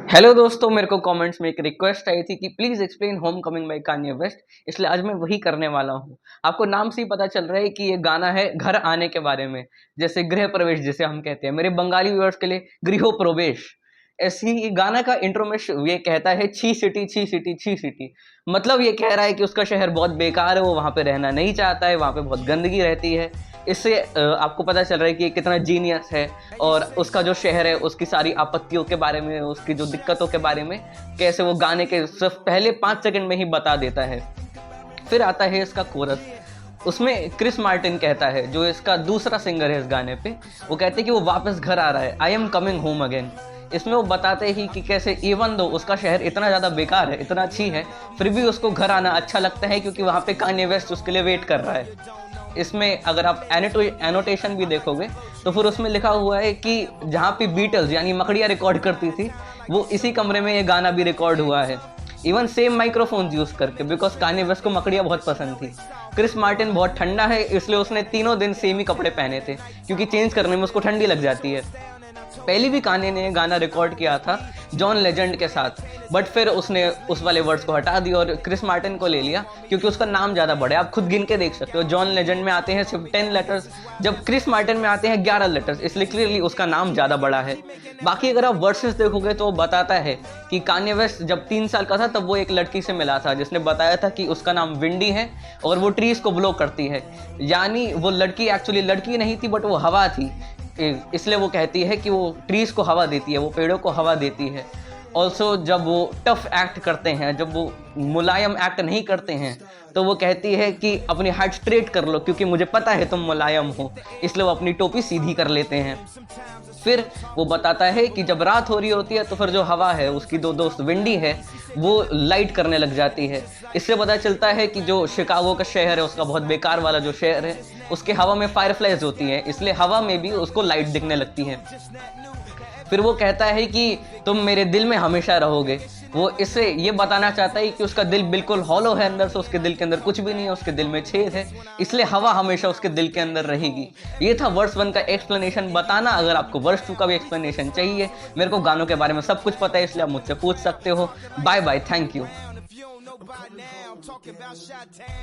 Hello दोस्तों, मेरे को कमेंट्स में एक रिक्वेस्ट आई थी कि please explain homecoming by Kanye West. इसलिए आज मैं वही करने वाला हूँ। आपको नाम से ही पता चल रहा है कि ये गाना है घर आने के बारे में, जैसे गृह प्रवेश जिसे हम कहते हैं। मेरे बंगाली व्यूअर्स के लिए गृह प्रवेश। ऐसे ही गाना का इंट्रो में ये कहता है छी सिटी छी सिटी छी सिटी। मतलब ये कह रहा है कि उसका शहर बहुत बेकार है, वो वहाँ पे रहना नहीं चाहता है, वहाँ पे बहुत गंदगी रहती है। इससे आपको पता चल रहा है कि ये कितना जीनियस है और उसका जो शहर है उसकी सारी आपत्तियों के बारे में, उसकी जो दिक्कतों के बारे में कैसे वो गाने के सिर्फ पहले 5 सेकंड में ही बता देता है। फिर आता है इसका कोरस। उसमें क्रिस मार्टिन कहता है, जो इसका दूसरा सिंगर है इस गाने पे, वो कहते हैं कि वो वापस घर आ रहा है, I am coming home again. इसमें वो बताते ही कि कैसे इवन दो उसका शहर इतना ज़्यादा बेकार है, इतना अच्छी है, फिर भी उसको घर आना अच्छा लगता है क्योंकि वहाँ पे कान्ये वेस्ट उसके लिए वेट कर रहा है। इसमें अगर आप एनोटेशन भी देखोगे तो फिर उसमें लिखा हुआ है कि जहाँ पे बीटल्स यानी मकड़ियाँ रिकॉर्ड करती थी, वो इसी कमरे में ये गाना भी रिकॉर्ड हुआ है, इवन सेम माइक्रोफोन्स यूज़ करके, बिकॉज कान्ये वेस्ट को मकड़ियाँ बहुत पसंद थी। क्रिस मार्टिन बहुत ठंडा है, इसलिए उसने तीनों दिन सेम ही कपड़े पहने थे क्योंकि चेंज करने में उसको ठंडी लग जाती है। पहले भी कान्ये ने गाना रिकॉर्ड किया था जॉन लेजेंड के साथ, बट फिर उसने उस वाले वर्ड्स को हटा दिया और क्रिस मार्टिन को ले लिया क्योंकि उसका नाम ज़्यादा बड़ा है। आप खुद गिन के देख सकते हो, जॉन लेजेंड में आते हैं सिर्फ 10 लेटर्स, जब क्रिस मार्टिन में आते हैं 11 लेटर्स, इसलिए क्लियरली उसका नाम ज़्यादा बड़ा है। बाकी अगर आप वर्सेस देखोगे तो बताता है कि कान्ये वेस्ट जब 3 साल का था तब वो एक लड़की से मिला था जिसने बताया था कि उसका नाम विंडी है और वो ट्रीज को ब्लो करती है। यानी वो लड़की एक्चुअली लड़की नहीं थी, बट वो हवा थी, इसलिए वो कहती है कि वो ट्रीज को हवा देती है, वो पेड़ों को हवा देती है। ऑल्सो जब वो टफ एक्ट करते हैं, जब वो मुलायम एक्ट नहीं करते हैं, तो वो कहती है कि अपनी हाइट स्ट्रेट कर लो क्योंकि मुझे पता है तुम मुलायम हो, इसलिए वो अपनी टोपी सीधी कर लेते हैं। फिर वो बताता है कि जब रात हो रही होती है तो फिर जो हवा है, उसकी दो दोस्त विंडी है, वो लाइट करने लग जाती है। इससे पता चलता है कि जो शिकागो का शहर है, उसका बहुत बेकार वाला जो शहर है, उसके हवा में फायरफ्लाइज होती हैं, इसलिए हवा में भी उसको लाइट दिखने लगती है। फिर वो कहता है कि तुम मेरे दिल में हमेशा रहोगे। वो इससे ये बताना चाहता है कि उसका दिल बिल्कुल हॉलो है, अंदर से उसके दिल के अंदर कुछ भी नहीं है, उसके दिल में छेद है, इसलिए हवा हमेशा उसके दिल के अंदर रहेगी। ये था वर्स 1 का एक्सप्लेनेशन। बताना अगर आपको वर्स 2 का भी एक्सप्लेनेशन चाहिए। मेरे को गानों के बारे में सब कुछ पता है, इसलिए आप मुझसे पूछ सकते हो। Bye bye, thank you.